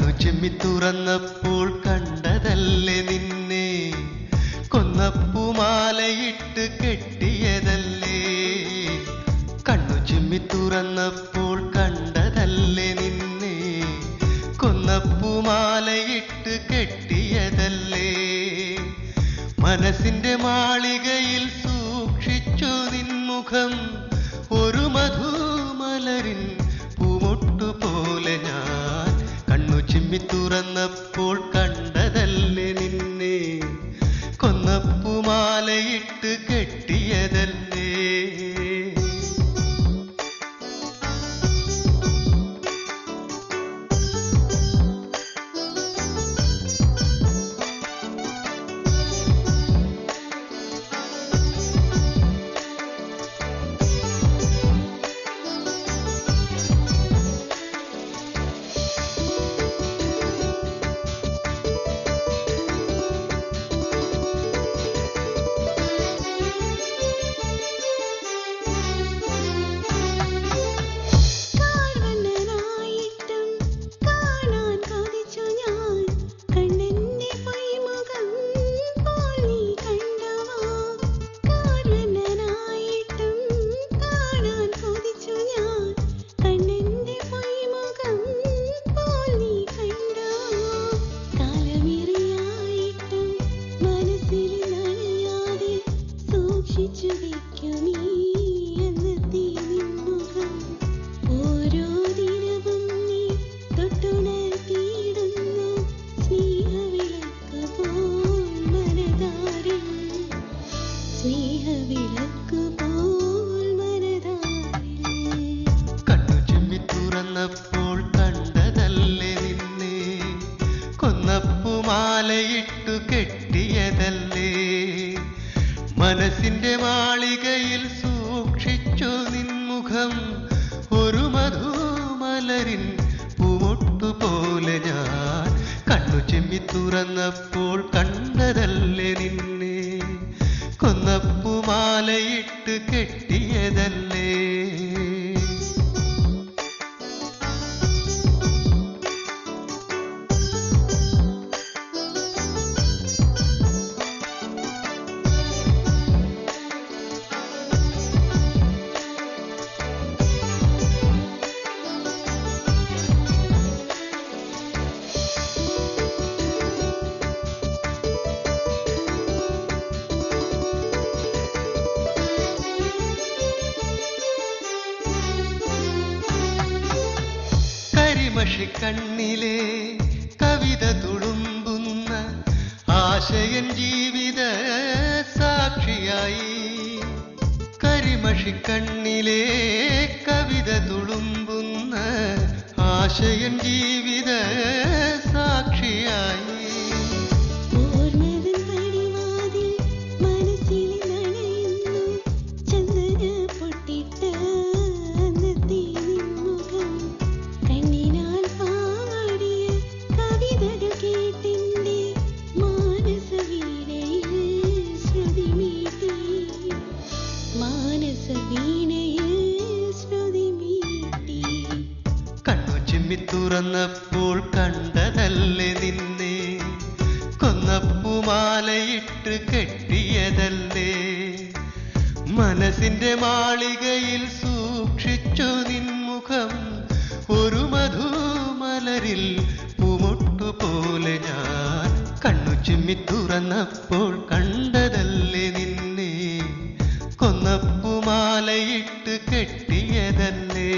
കണ്ണു ചിമ്മി തുറന്നപ്പോൾ കണ്ടതല്ലേ നിന്നെ, കൊന്നപ്പൂമാലയിട്ട് കെട്ടിയതല്ലേ. കണ്ണു ചിമ്മി തുറന്നപ്പോൾ കണ്ടതല്ലേ നിന്നെ, കൊന്നപ്പൂമാലയിട്ട് കെട്ടിയതല്ലേ. മനസ്സിന്റെ മാളികയിൽ സൂക്ഷിച്ചു നിൻമുഖം, ഒരു മധുമലരിൻ പൂമൊട്ടുപോലെ ഞാൻ. കണ്ണു ചിമ്മി തുറന്നപ്പോൾ കണ്ടതല്ലേ നിന്നെ, കൊന്നപ്പൂമാലയിട്ട് കെട്ടിയതല്ലേ. കണ്ണു ചിമ്മി തുറന്നപ്പോൾ കണ്ടതല്ലേ നിന്നെ, കൊന്നപ്പൂമാലയിട്ടു കെട്ടിയതല്ലേ. മനസ്സിന്റെ മാളികയിൽ സൂക്ഷിച്ചു നിൻമുഖം, ഒരു മധുമലരിൻ പൂമൊട്ടുപോലെ ഞാൻ. കണ്ണു ചിമ്മി തുറന്നപ്പോൾ കണ്ടതല്ലേ നിന്നെ, കൊന്നപ്പൂമാലയിട്ട് കെട്ടിയതല്ലേ. കരിമഷിക്കണ്ണിലെ കവിത തുളുമ്പുന്ന ആശയൻ ജീവിത സാക്ഷിയായി. കരിമഷിക്കണ്ണിലെ കവിത തുളുമ്പുന്ന ആശയൻ ജീവിത സാക്ഷിയായി. കണ്ണു ചിമ്മി തുറന്നപ്പോൾ കണ്ടതല്ലേ നിന്നെ, കൊന്നപ്പൂമാലയിട്ട് കെട്ടിയതല്ലേ. മനസ്സിന്റെ മാളികയിൽ സൂക്ഷിച്ചു നിൻമുഖം, ഒരു മധുമലരിൽ പൂമൊട്ടുപോലെ ഞാൻ. കണ്ണു ചിമ്മി തുറന്നപ്പോൾ കണ്ടതല്ലേ നിന്നെ, കൊന്നപ്പൂമാലയിട്ട് കെട്ടിയതല്ലേ.